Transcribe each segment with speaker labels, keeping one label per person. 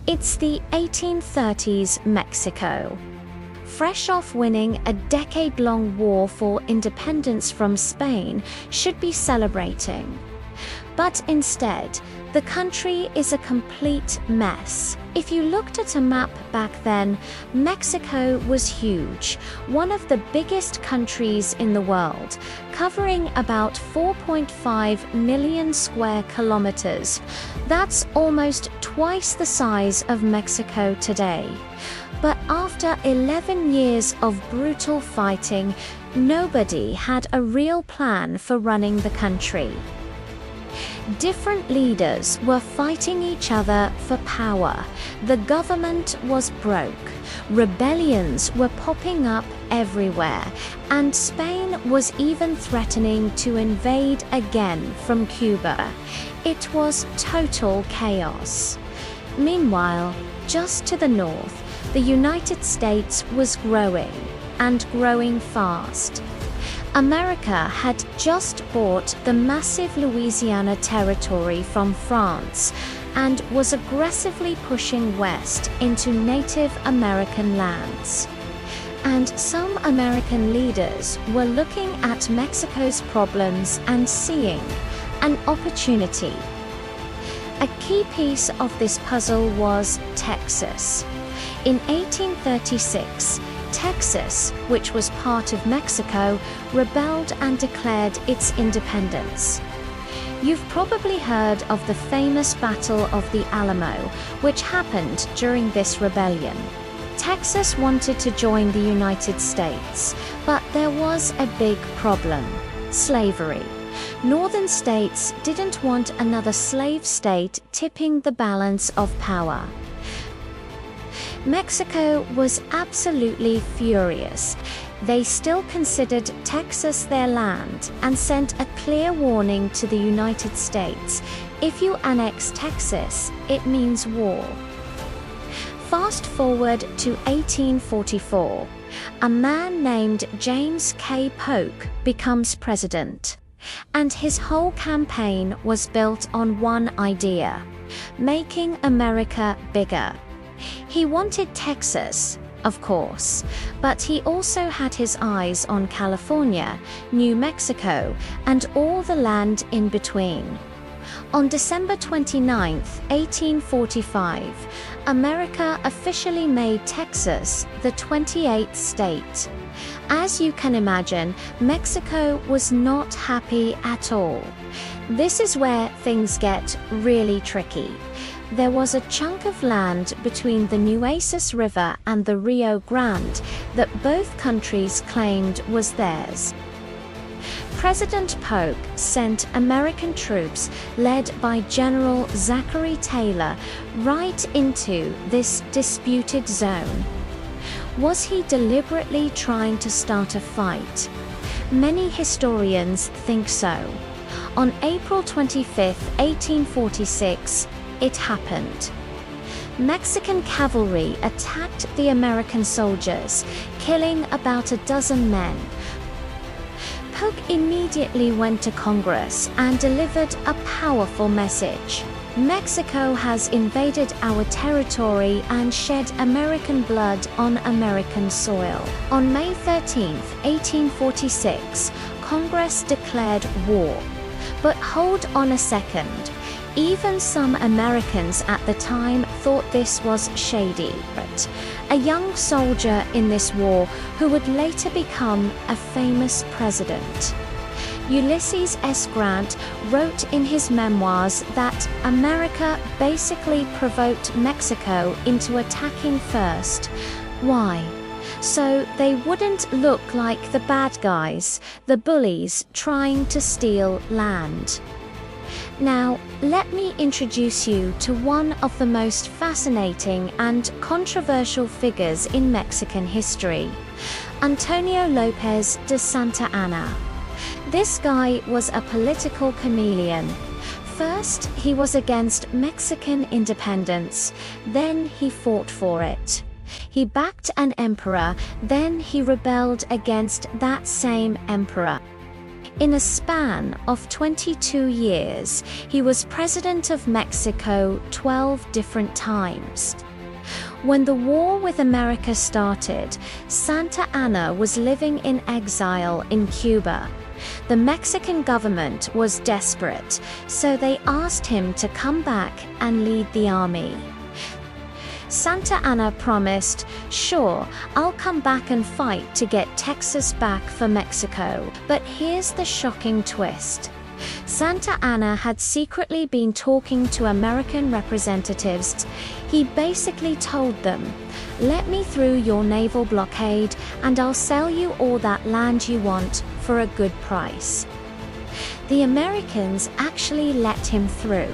Speaker 1: It's the 1830s Mexico. Fresh off winning a decade-long war for independence from Spain, should be celebrating. But instead, the country is a complete mess. If you looked at a map back then, Mexico was huge, one of the biggest countries in the world, covering about 4.5 million square kilometers. That's almost twice the size of Mexico today. But after 11 years of brutal fighting, nobody had a real plan for running the country. Different leaders were fighting each other for power. The government was broke. Rebellions were popping up everywhere, and Spain was even threatening to invade again from Cuba. It was total chaos. Meanwhile, just to the north, the United States was growing, and growing fast. America had just bought the massive Louisiana territory from France and was aggressively pushing west into Native American lands. And some American leaders were looking at Mexico's problems and seeing an opportunity. A key piece of this puzzle was Texas. In 1836, Texas, which was part of Mexico, rebelled and declared its independence. You've probably heard of the famous Battle of the Alamo, which happened during this rebellion. Texas wanted to join the United States, but there was a big problem: slavery. Northern states didn't want another slave state tipping the balance of power. Mexico was absolutely furious. They still considered Texas their land and sent a clear warning to the United States: if you annex Texas, it means war. Fast forward to 1844. A man named James K. Polk becomes president. And his whole campaign was built on one idea: making America bigger. He wanted Texas, of course, but he also had his eyes on California, New Mexico, and all the land in between. On December 29, 1845, America officially made Texas the 28th state. As you can imagine, Mexico was not happy at all. This is where things get really tricky. There was a chunk of land between the Nueces River and the Rio Grande that both countries claimed was theirs. President Polk sent American troops led by General Zachary Taylor right into this disputed zone. Was he deliberately trying to start a fight? Many historians think so. On April 25, 1846, it happened. Mexican cavalry attacked the American soldiers, killing about a dozen men. Polk immediately went to Congress and delivered a powerful message: Mexico has invaded our territory and shed American blood on American soil. On May 13, 1846, Congress declared war. But hold on a second. Even some Americans at the time thought this was shady. A young soldier in this war who would later become a famous president. Ulysses S. Grant wrote in his memoirs that America basically provoked Mexico into attacking first. Why? So they wouldn't look like the bad guys, the bullies trying to steal land. Now, let me introduce you to one of the most fascinating and controversial figures in Mexican history: Antonio López de Santa Anna. This guy was a political chameleon. First, he was against Mexican independence, then he fought for it. He backed an emperor, then he rebelled against that same emperor. In a span of 22 years, he was president of Mexico 12 different times. When the war with America started, Santa Anna was living in exile in Cuba. The Mexican government was desperate, so they asked him to come back and lead the army. Santa Anna promised, "Sure, I'll come back and fight to get Texas back for Mexico." But here's the shocking twist. Santa Anna had secretly been talking to American representatives. He basically told them, "Let me through your naval blockade and I'll sell you all that land you want for a good price." The Americans actually let him through.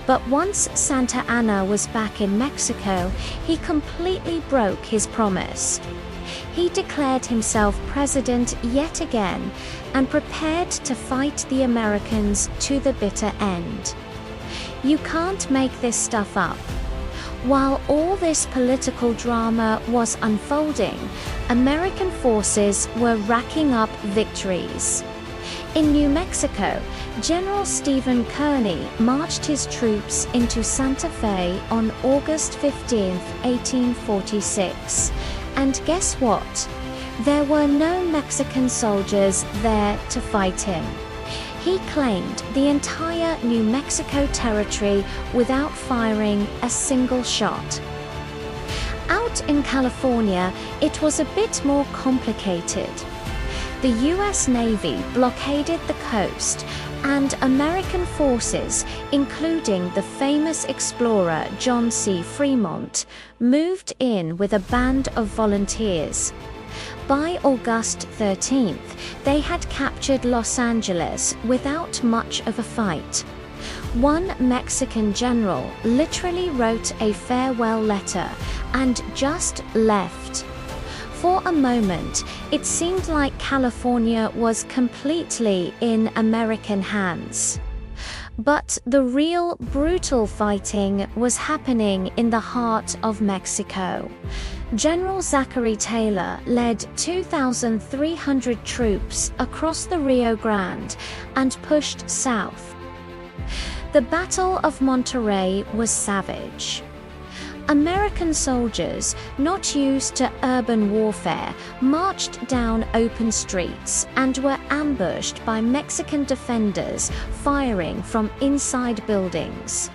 Speaker 1: But once Santa Anna was back in Mexico, he completely broke his promise. He declared himself president yet again and prepared to fight the Americans to the bitter end. You can't make this stuff up. While all this political drama was unfolding, American forces were racking up victories. In New Mexico, General Stephen Kearny marched his troops into Santa Fe on August 15, 1846. And guess what? There were no Mexican soldiers there to fight him. He claimed the entire New Mexico territory without firing a single shot. Out in California, it was a bit more complicated. The U.S. Navy blockaded the coast, and American forces, including the famous explorer John C. Fremont, moved in with a band of volunteers. By August 13th, they had captured Los Angeles without much of a fight. One Mexican general literally wrote a farewell letter and just left. For a moment, it seemed like California was completely in American hands. But the real brutal fighting was happening in the heart of Mexico. General Zachary Taylor led 2,300 troops across the Rio Grande and pushed south. The Battle of Monterrey was savage. American soldiers, not used to urban warfare, marched down open streets and were ambushed by Mexican defenders firing from inside buildings.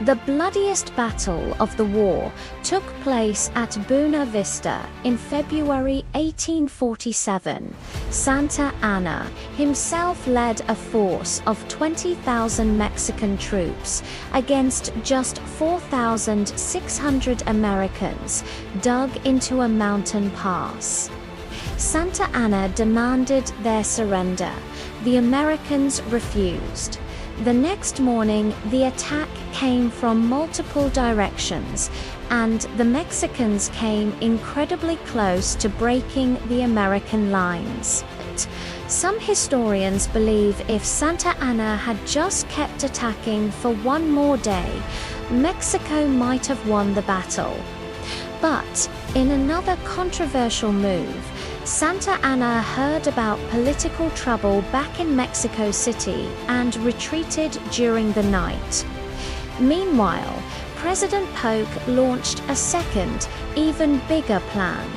Speaker 1: The bloodiest battle of the war took place at Buena Vista in February 1847. Santa Anna himself led a force of 20,000 Mexican troops against just 4,600 Americans dug into a mountain pass. Santa Anna demanded their surrender. The Americans refused. The next morning, the attack came from multiple directions, and the Mexicans came incredibly close to breaking the American lines. Some historians believe if Santa Anna had just kept attacking for one more day, Mexico might have won the battle. But in another controversial move, Santa Anna heard about political trouble back in Mexico City and retreated during the night. Meanwhile, President Polk launched a second, even bigger plan.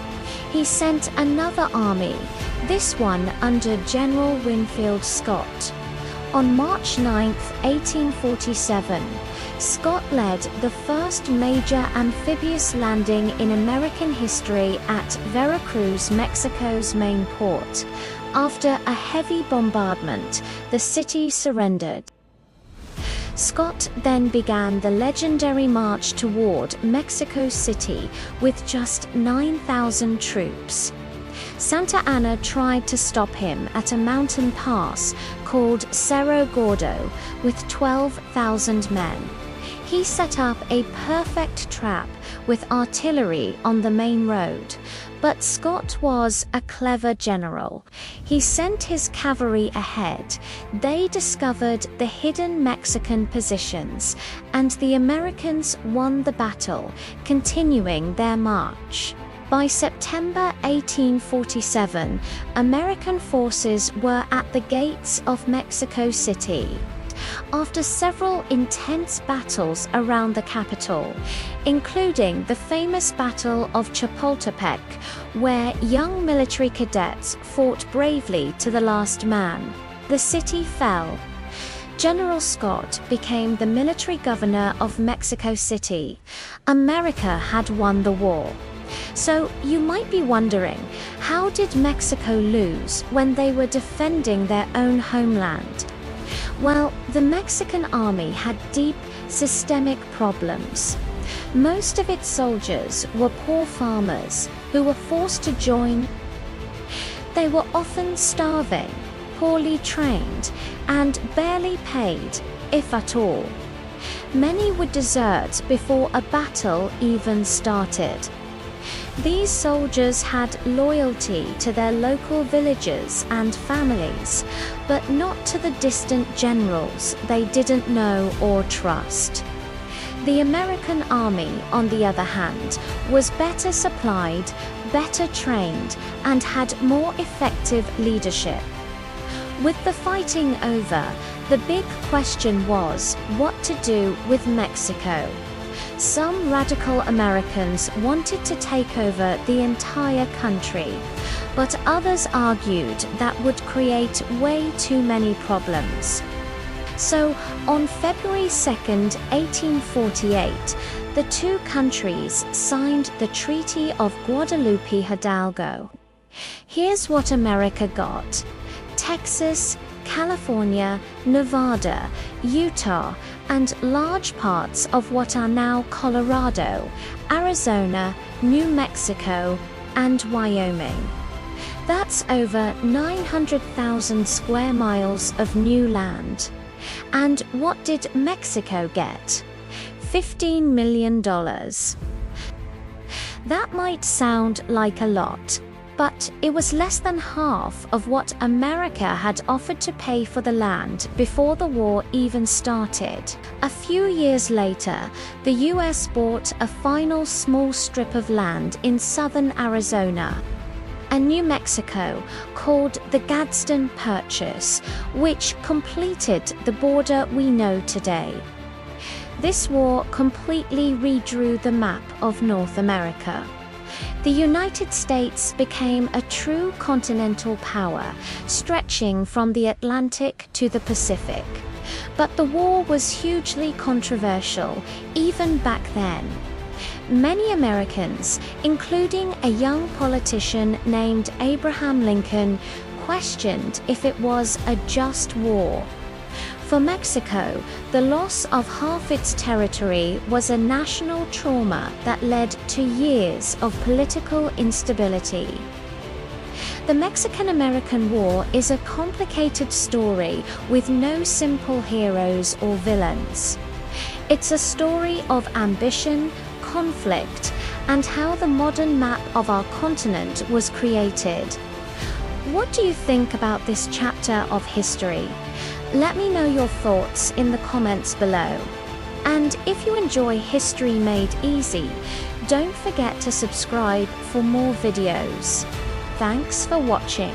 Speaker 1: He sent another army, this one under General Winfield Scott. On March 9, 1847, Scott led the first major amphibious landing in American history at Veracruz, Mexico's main port. After a heavy bombardment, the city surrendered. Scott then began the legendary march toward Mexico City with just 9,000 troops. Santa Anna tried to stop him at a mountain pass called Cerro Gordo with 12,000 men. He set up a perfect trap with artillery on the main road, but Scott was a clever general. He sent his cavalry ahead. They discovered the hidden Mexican positions, and the Americans won the battle, continuing their march. By September 1847, American forces were at the gates of Mexico City. After several intense battles around the capital, including the famous Battle of Chapultepec, where young military cadets fought bravely to the last man, the city fell. General Scott became the military governor of Mexico City. America had won the war. So you might be wondering, how did Mexico lose when they were defending their own homeland? Well, the Mexican army had deep, systemic problems. Most of its soldiers were poor farmers who were forced to join. They were often starving, poorly trained, and barely paid, if at all. Many would desert before a battle even started. These soldiers had loyalty to their local villages and families, but not to the distant generals they didn't know or trust. The American army, on the other hand, was better supplied, better trained, and had more effective leadership. With the fighting over, the big question was what to do with Mexico. Some radical Americans wanted to take over the entire country, but others argued that would create way too many problems. So, on February 2, 1848, the two countries signed the Treaty of Guadalupe Hidalgo. Here's what America got: Texas, California, Nevada, Utah, and large parts of what are now Colorado, Arizona, New Mexico, and Wyoming. That's over 900,000 square miles of new land. And what did Mexico get? $15 million. That might sound like a lot, but it was less than half of what America had offered to pay for the land before the war even started. A few years later, the US bought a final small strip of land in southern Arizona and New Mexico called the Gadsden Purchase, which completed the border we know today. This war completely redrew the map of North America. The United States became a true continental power, stretching from the Atlantic to the Pacific. But the war was hugely controversial, even back then. Many Americans, including a young politician named Abraham Lincoln, questioned if it was a just war. For Mexico, the loss of half its territory was a national trauma that led to years of political instability. The Mexican-American War is a complicated story with no simple heroes or villains. It's a story of ambition, conflict, and how the modern map of our continent was created. What do you think about this chapter of history? Let me know your thoughts in the comments below. And if you enjoy History Made Easy, don't forget to subscribe for more videos. Thanks for watching.